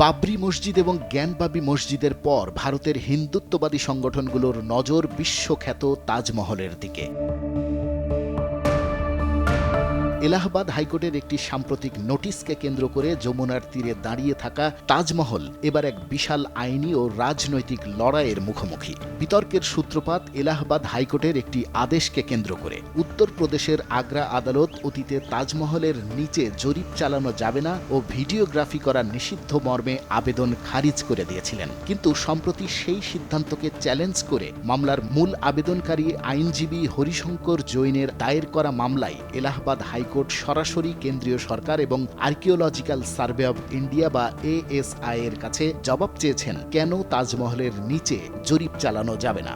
বাবরি মসজিদ এবং জ্ঞানবাপী মসজিদের পর ভারতের হিন্দুত্ববাদী সংগঠনগুলোর নজর বিশ্বখ্যাত তাজমহলের দিকে। এলাহাবাদ হাইকোর্টের একটি সাম্প্রতিক নোটিশকে কেন্দ্র করে যমুনার তীরে দাঁড়িয়ে থাকা তাজমহল এবার এক বিশাল আইনি ও রাজনৈতিক লড়াইয়ের মুখোমুখি। বিতর্কের সূত্রপাত এলাহাবাদ হাইকোর্টের একটি আদেশকে কেন্দ্র করে। উত্তরপ্রদেশের আগ্রা আদালত অতীতে তাজমহলের নিচে জরিপ চালানো যাবে না ও ভিডিওগ্রাফি করা নিষিদ্ধ মর্মে আবেদন খারিজ করে দিয়েছিলেন। কিন্তু সম্প্রতি সেই সিদ্ধান্তকে চ্যালেঞ্জ করে মামলার মূল আবেদনকারী আইনজীবী হরিশঙ্কর জৈনের দায়ের করা মামলায় এলাহাবাদ হাইকোর্ট সরাসরি কেন্দ্রীয় সরকার এবং আর্কিওলজিক্যাল সার্ভে অব ইন্ডিয়া বা ASI এর কাছে জবাব চেয়েছেন কেন তাজমহলের নিচে জরিপ চালানো যাবে না।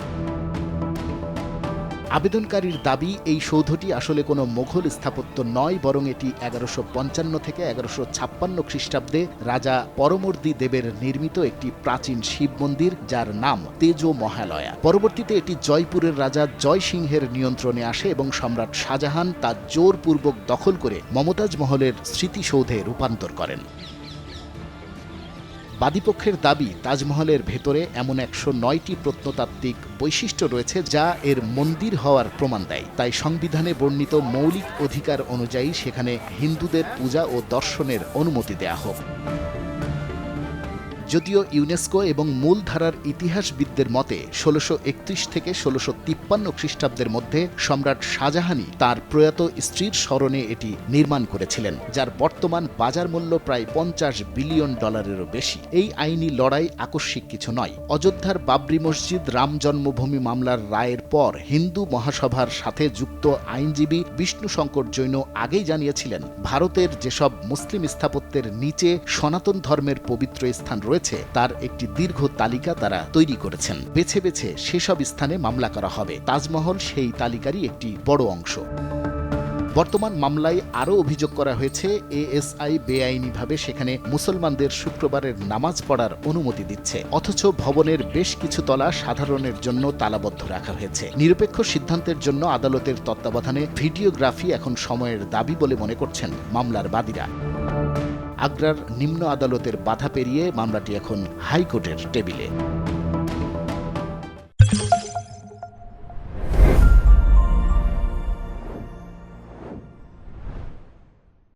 আবেদনকারীর দাবি, এই সৌধটি আসলে কোনো মোঘল স্থাপত্য নয়, বরং এটি 1155 থেকে 1156 খ্রিস্টাব্দে রাজা পরমর্দি দেবের নির্মিত একটি প্রাচীন শিব মন্দির, যার নাম তেজো মহালয়া। পরবর্তীতে এটি জয়পুরের রাজা জয় সিংহের নিয়ন্ত্রণে আসে এবং সম্রাট শাহজাহান তা জোরপূর্বক দখল করে মমতাজ মহলের স্মৃতিসৌধে রূপান্তর করেন। বাদীপক্ষের দাবি, তাজমহলের ভেতরে এমন 109টি প্রত্নতাত্ত্বিক বৈশিষ্ট্য রয়েছে যা এর মন্দির হওয়ার প্রমাণ দেয়। তাই সংবিধানে বর্ণিত মৌলিক অধিকার অনুযায়ী সেখানে হিন্দুদের পূজা ও দর্শনের অনুমতি দেয়া হোক। যদিও ইউনেস্কো এবং মূলধারার ইতিহাসবিদদের মতে 1631 থেকে 1653 খ্রিস্টাব্দের মধ্যে সম্রাট শাহজাহানই তার প্রয়াত স্ত্রীর স্মরণে এটি নির্মাণ করেছিলেন, যার বর্তমান বাজার মূল্য প্রায় $50 বিলিয়ন বেশি। এই আইনি লড়াই আকস্মিক কিছু নয়। অযোধ্যার বাবরি মসজিদ রাম জন্মভূমি মামলার রায়ের পর হিন্দু মহাসভার সাথে যুক্ত আইনজীবী বিষ্ণু শঙ্কর জৈন আগেই জানিয়েছিলেন, ভারতের যেসব মুসলিম স্থাপত্যের নিচে সনাতন ধর্মের পবিত্র স্থান রয়েছে তার একটি দীর্ঘ তালিকা তারা তৈরি করেছেন। বেছে বেছে সেসব স্থানে মামলা করা হবে। তাজমহল সেই তালিকারই একটি বড় অংশ। বর্তমান মামলায় আরও অভিযোগ করা হয়েছে, ASI বেআইনিভাবে সেখানে মুসলমানদের শুক্রবারের নামাজ পড়ার অনুমতি দিচ্ছে, অথচ ভবনের বেশ কিছু তলা সাধারণের জন্য তালাবদ্ধ রাখা হয়েছে। নিরপেক্ষ সিদ্ধান্তের জন্য আদালতের তত্ত্বাবধানে ভিডিওগ্রাফি এখন সময়ের দাবি বলে মনে করছেন মামলার বাদীরা। আগ্রার নিম্ন আদালতের বাধা পেরিয়ে মামলাটি এখন হাইকোর্টের টেবিলে।